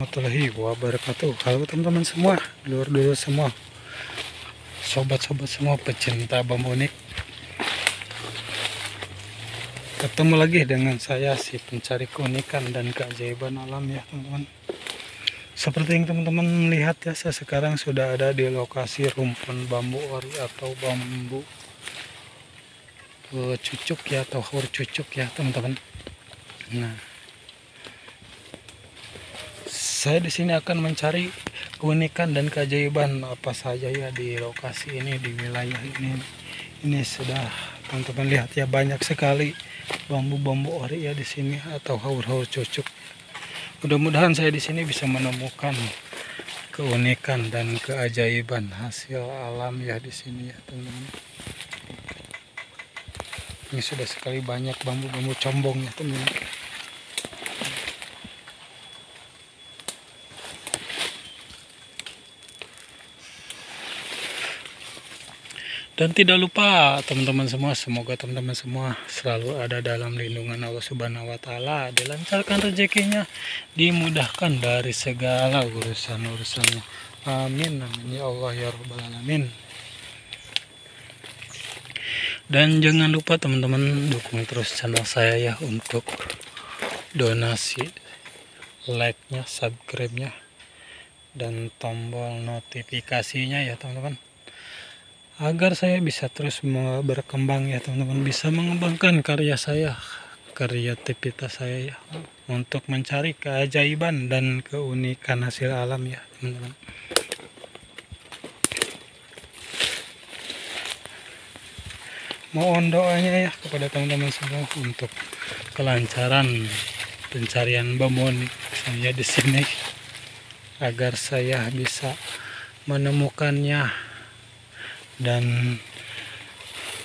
Warahmatullahi wabarakatuh. Halo teman-teman semua, dulur-dulur semua, sobat-sobat semua pecinta bambu unik. Ketemu lagi dengan saya, si pencari keunikan dan keajaiban alam ya teman-teman. Seperti yang teman-teman lihat ya, saya sekarang sudah ada di lokasi rumpun bambu ori atau bambu cucuk ya, atau haur cucuk ya teman-teman. Nah, saya di sini akan mencari keunikan dan keajaiban apa saja ya di lokasi ini, di wilayah ini. Ini sudah teman-teman lihat ya, banyak sekali bambu-bambu ori ya di sini atau haur-haur cucuk. Mudah-mudahan saya di sini bisa menemukan keunikan dan keajaiban hasil alam ya di sini ya teman-teman. Ini sudah sekali banyak bambu-bambu combong ya teman-teman. Dan tidak lupa teman-teman semua, semoga teman-teman semua selalu ada dalam lindungan Allah Subhanahu wa Ta'ala, dilancarkan rezekinya, dimudahkan dari segala urusan-urusannya. Amin amin ya Allah ya rabbal alamin. Dan jangan lupa teman-teman dukung terus channel saya ya, untuk donasi, like-nya, subscribe-nya, dan tombol notifikasinya ya teman-teman, agar saya bisa terus berkembang ya teman-teman, bisa mengembangkan karya saya, kreativitas saya ya, untuk mencari keajaiban dan keunikan hasil alam ya teman-teman. Mohon doanya ya kepada teman-teman semua untuk kelancaran pencarian bambu unik saya di sini, agar saya bisa menemukannya dan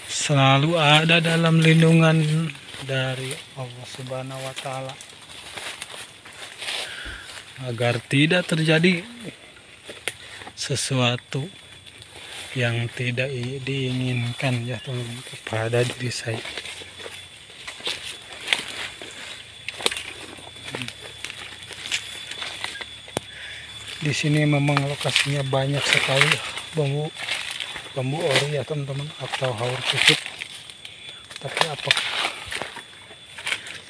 selalu ada dalam lindungan dari Allah Subhanahu wa Ta'ala, agar tidak terjadi sesuatu yang tidak diinginkan ya teman-teman kepada diri saya. Di sini memang lokasinya banyak sekali bambu ori ya teman-teman, atau haur cucuk.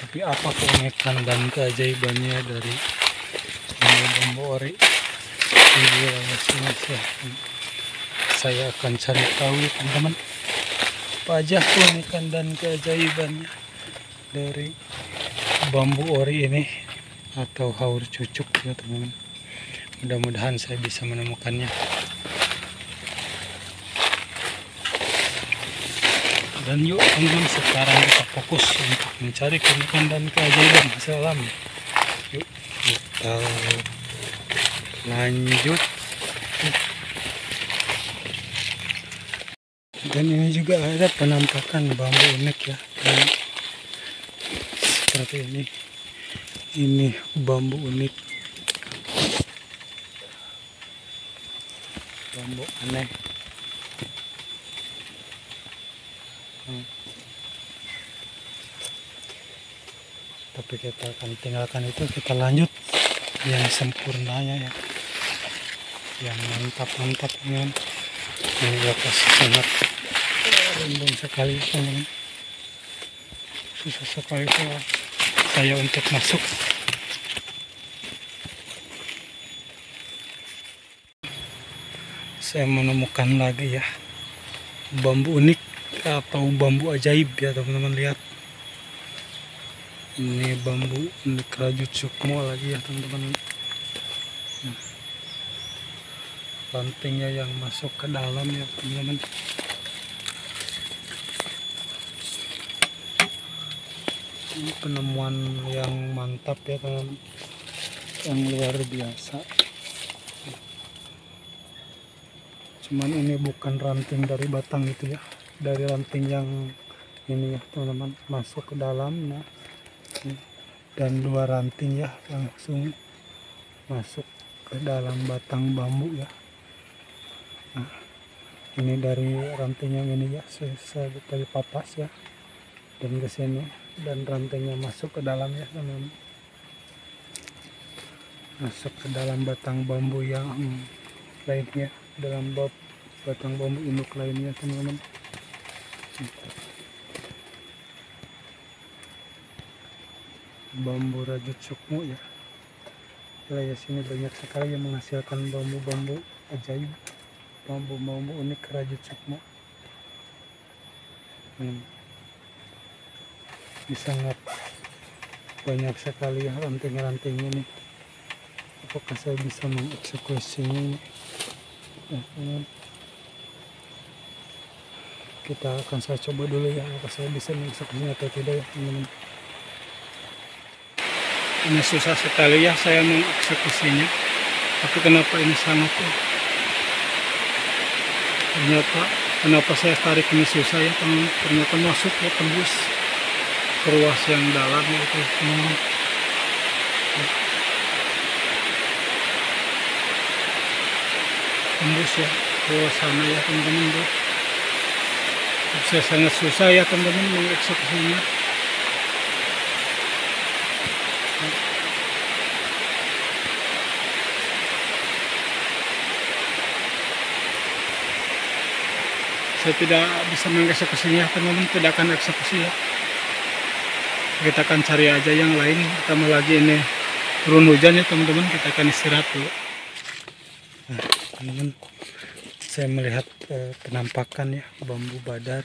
Tapi apa keunikan dan keajaibannya dari bambu ori di wilayah sini saya akan cari tahu ya teman-teman, apa aja keunikan dan keajaibannya dari bambu ori ini atau haur cucuk ya teman-teman. Mudah-mudahan saya bisa menemukannya. Dan yuk teman-teman, sekarang kita fokus untuk mencari keunikan dan keajaiban hasil alam. Yuk kita lanjut. Dan ini juga ada penampakan bambu unik ya, dan seperti ini bambu unik, bambu aneh. Tapi kita akan tinggalkan itu, kita lanjut yang sempurnanya ya, yang mantap-mantap ya. Ini lokasi sangat rindang sekali teman-teman, susah sekali saya untuk masuk. Saya menemukan lagi ya bambu unik atau bambu ajaib ya teman-teman, lihat ini bambu unik rajut sukmo lagi ya teman-teman. Rantingnya yang masuk ke dalam ya teman-teman. Ini penemuan yang mantap ya teman-teman, yang luar biasa. Cuman ini bukan ranting dari batang itu ya, dari ranting yang ini ya teman-teman, masuk ke dalam. Nah, dan dua ranting ya langsung masuk ke dalam batang bambu ya. Nah, ini dari ranting yang ini ya, saya dari papas ya, dan ke sini, dan rantingnya masuk ke dalam ya teman-teman. masuk ke dalam batang bambu yang lainnya, dalam batang bambu induk lainnya teman-teman. Bambu rajut sukmo ya. Wilayah sini banyak sekali yang menghasilkan bambu-bambu ajaib, bambu-bambu unik rajut sukmo. Sangat banyak sekali ya ranting-rantingnya nih. Apakah saya bisa mengeksekusinya ini? Saya coba dulu ya, apakah saya bisa mengeksekusinya atau tidak ya teman-teman. Ini susah sekali ya saya mengeksekusinya, tapi kenapa ini sangat ternyata kenapa saya tarik ini susah ya teman-teman. Ternyata masuk ya, tembus ke ruas yang dalam itu teman-teman. Tembus ya ke sana ya teman-teman. Saya sangat susah ya teman-teman mengeksekusinya. Saya tidak bisa mengeksekusinya teman-teman, tidak akan eksekusi ya. Kita akan cari aja yang lain, ditambah lagi ini turun hujan ya teman-teman, kita akan istirahat dulu. Nah, teman-teman, saya melihat penampakan ya bambu badar.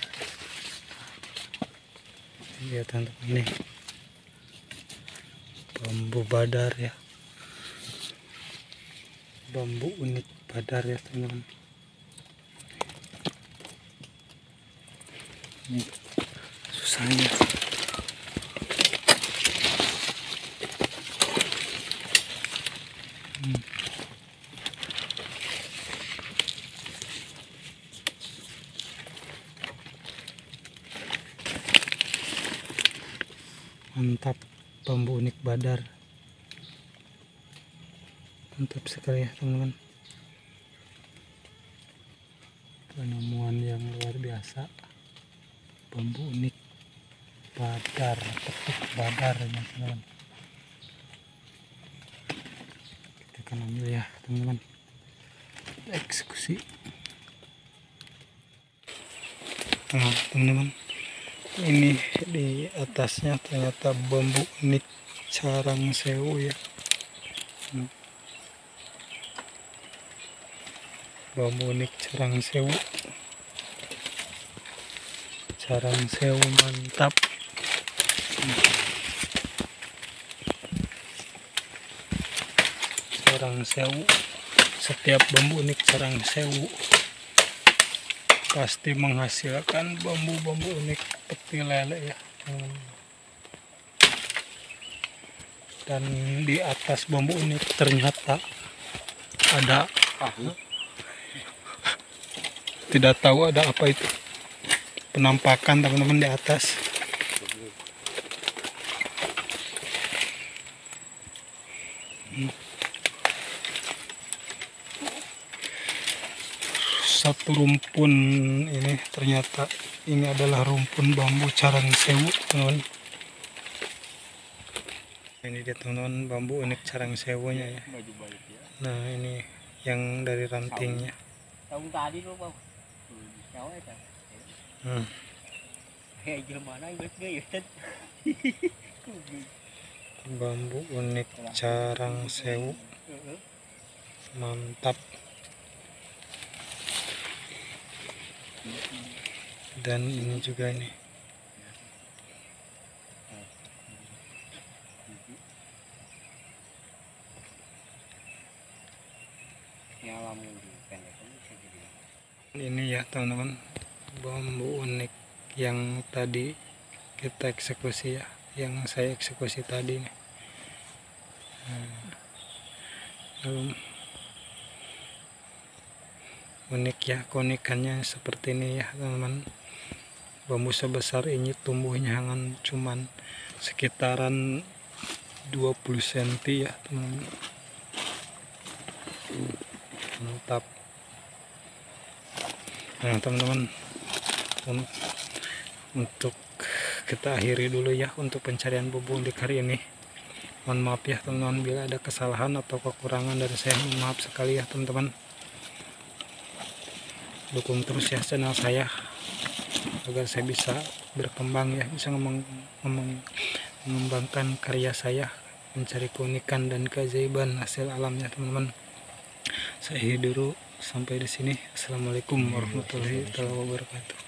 Ya teman-teman, nih bambu badar ya, bambu unik badar ya teman-teman. Ini susahnya. Mantap, bambu unik badar. Mantap sekali ya teman-teman. Penemuan yang luar biasa. Bambu unik badar, petik badar ya teman-teman. Kita akan ambil ya teman-teman. Eksekusi. Nah teman-teman, ini di atasnya ternyata bambu unik carang sewu ya. Bambu unik carang sewu. Carang sewu mantap. Carang sewu. Setiap bambu unik carang sewu pasti menghasilkan bambu-bambu unik peti lele ya. Dan di atas bambu unik ternyata ada tidak tahu ada apa itu. Penampakan teman-teman di atas. Satu rumpun ini ternyata ini adalah rumpun bambu carang sewu teman-teman. Ini dia teman-teman bambu unik carang sewunya ya. Nah ini yang dari rantingnya. Bambu unik carang sewu mantap. Dan ini juga nih ini ya teman-teman, bambu unik yang tadi kita eksekusi ya, yang saya eksekusi tadi nih. Unik ya, keunikannya seperti ini ya teman-teman. Bambu sebesar ini tumbuhnya hanya cuman sekitaran 20 cm ya teman-teman. Mantap. Nah teman-teman, untuk kita akhiri dulu ya untuk pencarian bambu unik hari ini. Mohon maaf ya teman-teman bila ada kesalahan atau kekurangan dari saya, mohon maaf sekali ya teman-teman. Dukung terus ya channel saya agar saya bisa berkembang ya, bisa mengembangkan karya saya, mencari keunikan dan keajaiban hasil alam ya teman-teman. Saya dulu sampai di sini. Assalamualaikum warahmatullahi wabarakatuh.